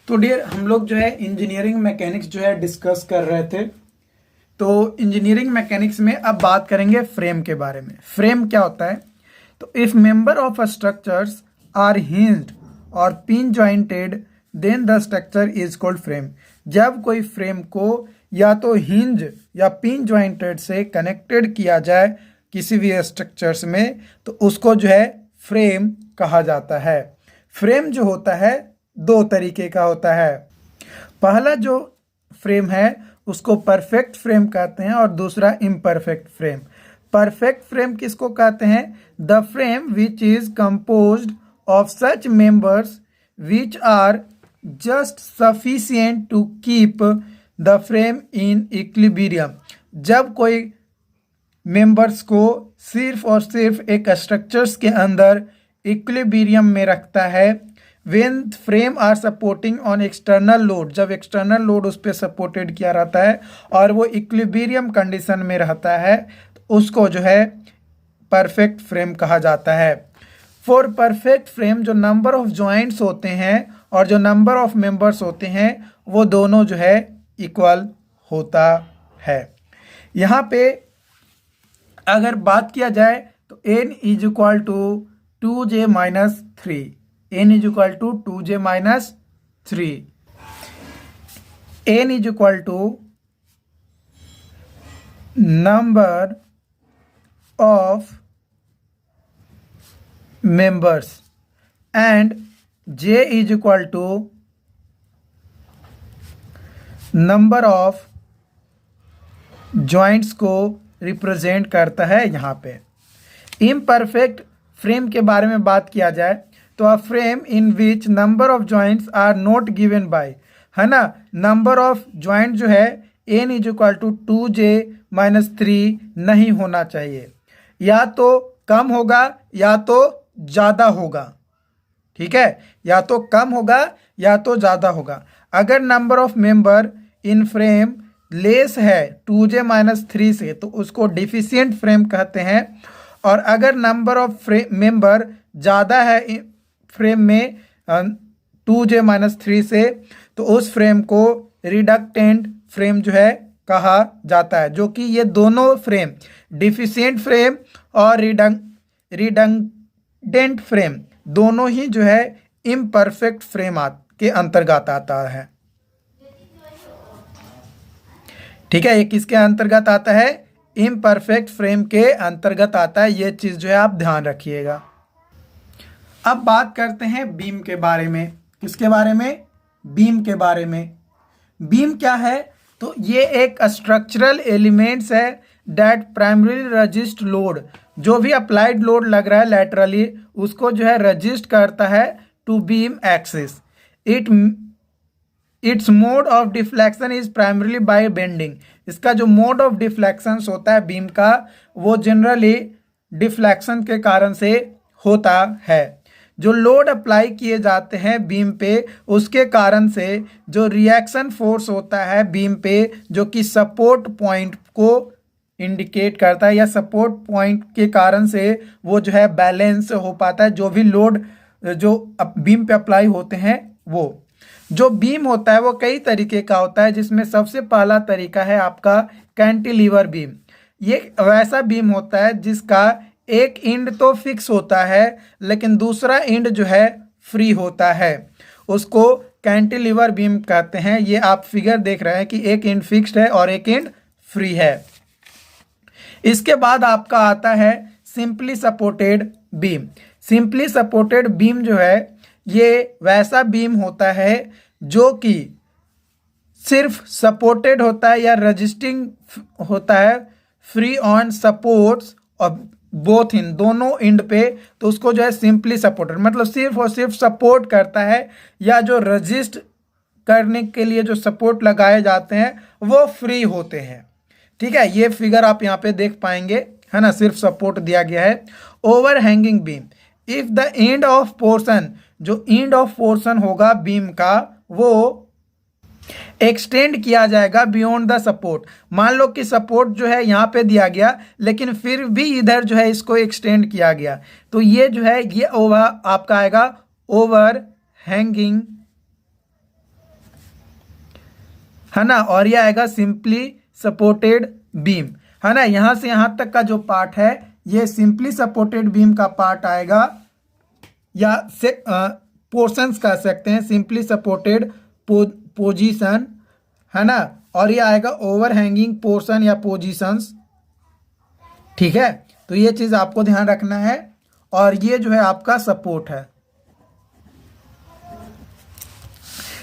तो डियर हम लोग जो है इंजीनियरिंग मैकेनिक्स जो है डिस्कस कर रहे थे। तो इंजीनियरिंग मैकेनिक्स में अब बात करेंगे फ्रेम के बारे में। फ्रेम क्या होता है? तो if member of a structures are hinged or pin jointed then the structure is called frame. जब कोई फ्रेम को या तो हिंज या पिन जॉइंटेड से कनेक्टेड किया जाए किसी भी स्ट्रक्चर्स में तो उसको जो है फ्रेम कहा जाता है। फ्रेम जो होता है दो तरीके का होता है। पहला जो फ्रेम है उसको परफेक्ट फ्रेम कहते हैं और दूसरा इम्परफेक्ट फ्रेम। परफेक्ट फ्रेम किसको कहते हैं? The frame which is composed of such members which are just sufficient to keep the frame in equilibrium. जब कोई मेंबर्स को सिर्फ और सिर्फ एक स्ट्रक्चर्स के अंदर इक्विलिब्रियम में रखता है। When frame are supporting on external load, जब एक्सटर्नल लोड उस पर सपोर्टेड किया रहता है और वो इक्विलिब्रियम कंडीशन में रहता है तो उसको जो है परफेक्ट फ्रेम कहा जाता है। फॉर परफेक्ट फ्रेम जो नंबर ऑफ जॉइंट्स होते हैं और जो नंबर ऑफ मेंबर्स होते हैं वो दोनों जो है इक्वल होता है। यहाँ पे अगर बात किया जाए तो n is equal to 2j minus 3, n is equal to 2j minus 3, n is equal to number of members and j is equal to number of joints को रिप्रेजेंट करता है। यहाँ पे इम्परफेक्ट फ्रेम के बारे में बात किया जाए तो a frame in which number of joints are not given by, है ना, नंबर ऑफ जॉइंट जो है n is equal to 2j minus 3 नहीं होना चाहिए। या तो कम होगा या तो ज़्यादा होगा। ठीक है, या तो कम होगा या तो ज़्यादा होगा। अगर number of member in frame less है 2j माइनस 3 से तो उसको डिफिशिएंट फ्रेम कहते हैं। और अगर नंबर ऑफ मेंबर ज़्यादा है फ्रेम में 2j माइनस 3 से तो उस फ्रेम को रिडक्टेंट फ्रेम जो है कहा जाता है। जो कि ये दोनों फ्रेम डिफिशिएंट फ्रेम और रिडंडेंट फ्रेम दोनों ही जो है इम्परफेक्ट फ्रेम के अंतर्गत आता है। ठीक है, ये किसके अंतर्गत आता है? इम्परफेक्ट फ्रेम के अंतर्गत आता है। ये चीज़ जो है आप ध्यान रखिएगा। अब बात करते हैं बीम के बारे में। किसके बारे में? बीम के बारे में। बीम क्या है? तो ये एक स्ट्रक्चरल एलिमेंट्स है दैट प्राइमरी रजिस्ट लोड। जो भी अप्लाइड लोड लग रहा है लैटरली उसको जो है रजिस्ट करता है to beam axis. Its mode of deflection is primarily by bending. इसका जो मोड ऑफ डिफ्लेक्शन होता है बीम का वो जनरली डिफ्लेक्शन के कारण से होता है। जो लोड अप्लाई किए जाते हैं बीम पे उसके कारण से जो रिएक्शन फोर्स होता है बीम पे जो कि सपोर्ट पॉइंट को इंडिकेट करता है या सपोर्ट पॉइंट के कारण से वो जो है बैलेंस हो पाता है। जो भी लोड जो बीम पे अप्लाई होते हैं वो जो बीम होता है वो कई तरीके का होता है जिसमें सबसे पहला तरीका है आपका कैंटिलीवर बीम। ये वैसा बीम होता है जिसका एक एंड तो फिक्स होता है लेकिन दूसरा एंड जो है फ्री होता है, उसको कैंटिलीवर बीम कहते हैं। ये आप फिगर देख रहे हैं कि एक एंड फिक्स्ड है और एक एंड फ्री है। इसके बाद आपका आता है simply supported beam. Simply supported beam जो है ये वैसा बीम होता है जो कि सिर्फ सपोर्टेड होता है या रजिस्टिंग होता है फ्री ऑन सपोर्ट्स और बोथ इन दोनों एंड पे, तो उसको जो है सिंपली सपोर्टेड मतलब सिर्फ और सिर्फ सपोर्ट करता है या जो रजिस्ट करने के लिए जो सपोर्ट लगाए जाते हैं वो फ्री होते हैं। ठीक है, ये फिगर आप यहाँ पे देख पाएंगे, है ना, सिर्फ सपोर्ट दिया गया है। Over hanging beam, if the end of portion, जो एंड ऑफ पोर्शन होगा बीम का वो एक्सटेंड किया जाएगा बियॉन्ड द सपोर्ट। मान लो कि सपोर्ट जो है यहाँ पे दिया गया लेकिन फिर भी इधर जो है इसको एक्सटेंड किया गया तो ये जो है ये ओवर आपका आएगा ओवर हैंगिंग है ना, और ये आएगा सिंपली सपोर्टेड बीम, है ना। यहां से यहां तक का जो पार्ट है ये सिंपली सपोर्टेड बीम का पार्ट आएगा, या से पोर्शंस कह सकते हैं, सिंपली सपोर्टेड पोजीशन, है ना। और ये आएगा ओवरहैंगिंग पोर्शन या पोजीशंस, ठीक है। तो ये चीज आपको ध्यान रखना है। और ये जो है आपका सपोर्ट है।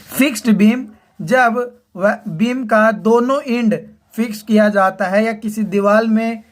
फिक्स्ड बीम, जब बीम का दोनों एंड फिक्स किया जाता है या किसी दीवार में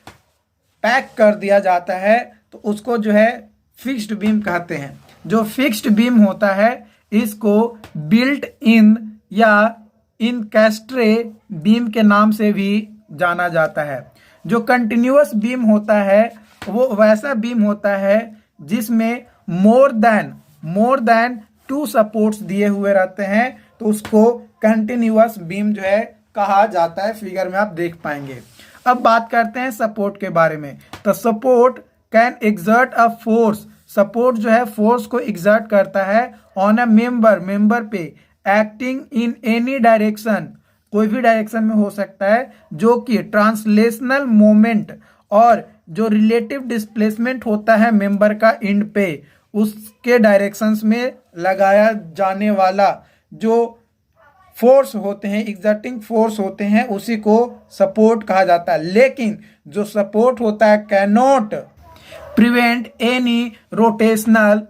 पैक कर दिया जाता है तो उसको जो है फिक्स्ड बीम कहते हैं। जो फिक्स्ड बीम होता है इसको बिल्ट इन या इनकैस्ट्रे बीम के नाम से भी जाना जाता है। जो कंटिन्यूअस बीम होता है वो वैसा बीम होता है जिसमें मोर देन 2 सपोर्ट्स दिए हुए रहते हैं, तो उसको कंटिन्यूअस बीम जो है कहा जाता है। फिगर में आप देख पाएंगे। अब बात करते हैं सपोर्ट के बारे में। तो support can exert a force, support जो है फोर्स को एक्सर्ट करता है ऑन अ मेंबर पे, एक्टिंग इन एनी डायरेक्शन, कोई भी डायरेक्शन में हो सकता है, जो कि ट्रांसलेशनल मोमेंट और जो रिलेटिव डिस्प्लेसमेंट होता है मेंबर का एंड पे, उसके डायरेक्शंस में लगाया जाने वाला जो फोर्स होते हैं, एग्जर्टिंग फोर्स होते हैं, उसी को सपोर्ट कहा जाता है। लेकिन जो सपोर्ट होता है cannot prevent any rotational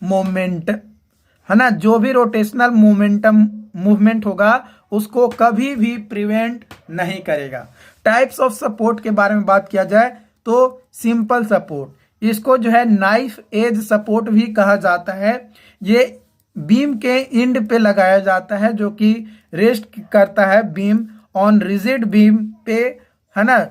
moment, है ना। जो भी रोटेशनल मूवमेंट होगा उसको कभी भी प्रिवेंट नहीं करेगा। टाइप्स ऑफ सपोर्ट के बारे में बात किया जाए तो सिंपल सपोर्ट, इसको जो है नाइफ एज सपोर्ट भी कहा जाता है। ये बीम के एंड पे लगाया जाता है, जो कि रेस्ट करता है बीम ऑन रिजिड बीम पे, है ना,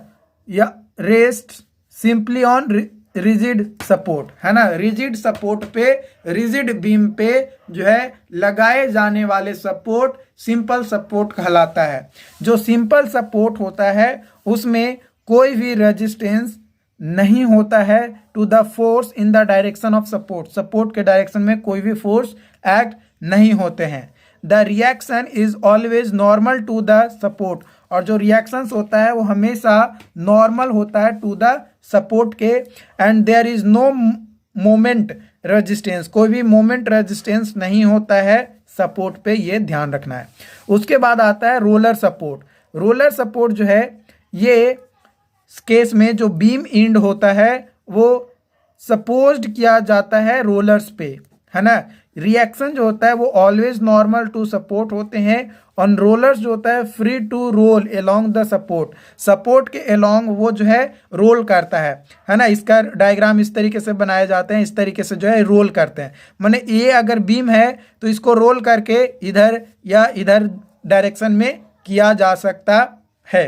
या rest simply on rigid support, है ना। रिजिड सपोर्ट पे, रिजिड बीम पे जो है लगाए जाने वाले सपोर्ट सिंपल सपोर्ट कहलाता है। जो सिंपल सपोर्ट होता है उसमें कोई भी रेजिस्टेंस नहीं होता है to the force in the direction of support, support के डायरेक्शन में कोई भी फोर्स एक्ट नहीं होते हैं। The reaction is always normal to the support, और जो रिएक्शंस होता है वो हमेशा नॉर्मल होता है टू द सपोर्ट के। And there is no moment resistance, कोई भी मोमेंट रेजिस्टेंस नहीं होता है सपोर्ट पे, ये ध्यान रखना है। उसके बाद आता है रोलर सपोर्ट। रोलर सपोर्ट जो है ये केस में जो बीम एंड होता है वो सपोज्ड किया जाता है रोलर्स पे, है ना। रिएक्शन जो होता है वो ऑलवेज नॉर्मल टू सपोर्ट होते हैं, और रोलर्स जो होता है free to roll along the support, support के अलोंग वो जो है रोल करता है ना। इसका डायग्राम इस तरीके से बनाए जाते हैं, इस तरीके से जो है रोल करते हैं। माने ये अगर बीम है तो इसको रोल करके इधर या इधर डायरेक्शन में किया जा सकता है।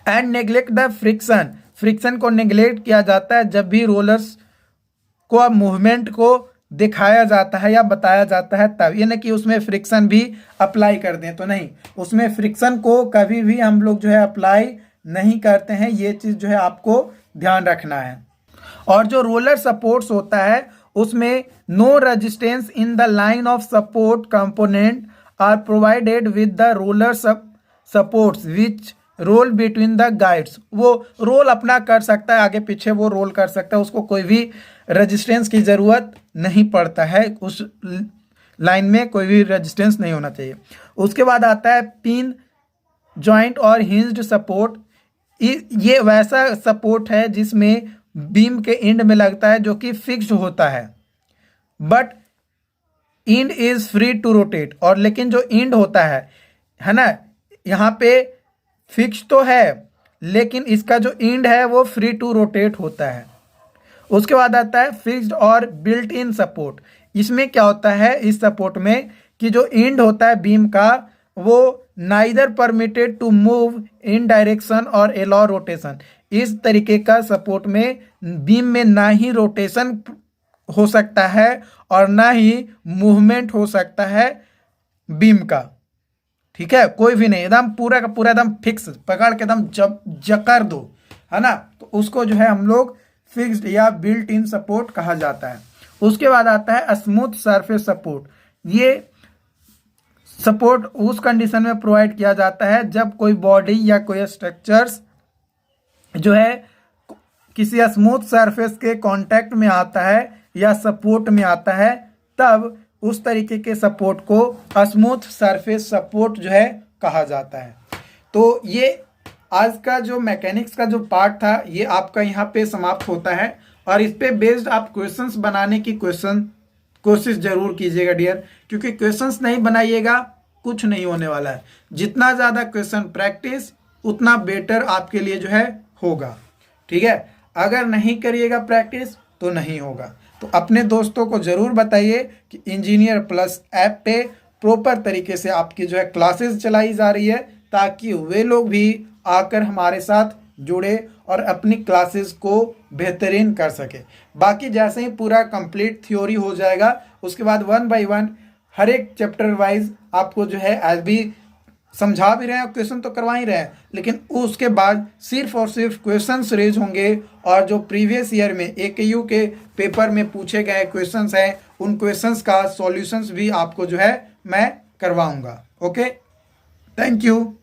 And neglect the friction, friction को नेग्लेक्ट किया जाता है जब भी रोलर्स को मूवमेंट को दिखाया जाता है या बताया जाता है तब। ये नहीं कि उसमें फ्रिक्शन भी अप्लाई कर दें, तो नहीं, उसमें फ्रिक्शन को कभी भी हम लोग जो है अप्लाई नहीं करते हैं। ये चीज़ जो है आपको ध्यान रखना है। और जो रोलर सपोर्ट्स होता है उसमें no resistance in the line of support component are provided with the roller supports which roll between the guides, वो रोल अपना कर सकता है, आगे पीछे वो रोल कर सकता है, उसको कोई भी रेजिस्टेंस की ज़रूरत नहीं पड़ता है, उस लाइन में कोई भी रेजिस्टेंस नहीं होना चाहिए। उसके बाद आता है पिन जॉइंट और हिंज्ड सपोर्ट। ये वैसा सपोर्ट है जिसमें बीम के एंड में लगता है जो कि फिक्स्ड होता है, but end is free to rotate. और लेकिन जो एंड होता है ना, यहाँ पे फिक्स तो है लेकिन इसका जो एंड है वो फ्री टू रोटेट होता है। उसके बाद आता है फिक्स्ड और बिल्ट इन सपोर्ट। इसमें क्या होता है इस सपोर्ट में कि जो एंड होता है बीम का वो neither permitted to move in direction और अलाउ रोटेशन। इस तरीके का सपोर्ट में बीम में ना ही रोटेशन हो सकता है और ना ही मूवमेंट हो सकता है बीम का, ठीक है, कोई भी नहीं, एकदम पूरा का पूरा एकदम फिक्स पकड़ के एकदम जकड़ दो, है ना, तो उसको जो है हम लोग फिक्स्ड या बिल्ट इन सपोर्ट कहा जाता है। उसके बाद आता है स्मूथ सरफेस सपोर्ट। ये सपोर्ट उस कंडीशन में प्रोवाइड किया जाता है जब कोई बॉडी या कोई स्ट्रक्चर्स जो है किसी स्मूथ सरफेस के कांटेक्ट में आता है या सपोर्ट में आता है, तब उस तरीके के सपोर्ट को स्मूथ सरफेस सपोर्ट जो है कहा जाता है। तो ये आज का जो मैकेनिक्स का जो पार्ट था ये आपका यहाँ पे समाप्त होता है, और इस पे बेस्ड आप क्वेश्चंस बनाने की कोशिश जरूर कीजिएगा डियर, क्योंकि क्वेश्चंस नहीं बनाइएगा कुछ नहीं होने वाला है। जितना ज़्यादा क्वेश्चन प्रैक्टिस उतना बेटर आपके लिए जो है होगा, ठीक है। अगर नहीं करिएगा प्रैक्टिस तो नहीं होगा। तो अपने दोस्तों को ज़रूर बताइए कि इंजीनियर प्लस ऐप पे प्रॉपर तरीके से आपकी जो है क्लासेस चलाई जा रही है, ताकि वे लोग भी आकर हमारे साथ जुड़े और अपनी क्लासेस को बेहतरीन कर सके। बाकी जैसे ही पूरा कंप्लीट थ्योरी हो जाएगा उसके बाद 1 बाय 1 हर एक चैप्टर वाइज आपको जो है आज भी समझा भी रहे हैं, क्वेश्चन तो करवा ही रहे हैं, लेकिन उसके बाद सिर्फ और सिर्फ क्वेश्चंस रेज होंगे, और जो प्रीवियस ईयर में AKU के पेपर में पूछे गए क्वेश्चंस हैं उन क्वेश्चंस का सॉल्यूशंस भी आपको जो है मैं करवाऊंगा। Okay, thank you.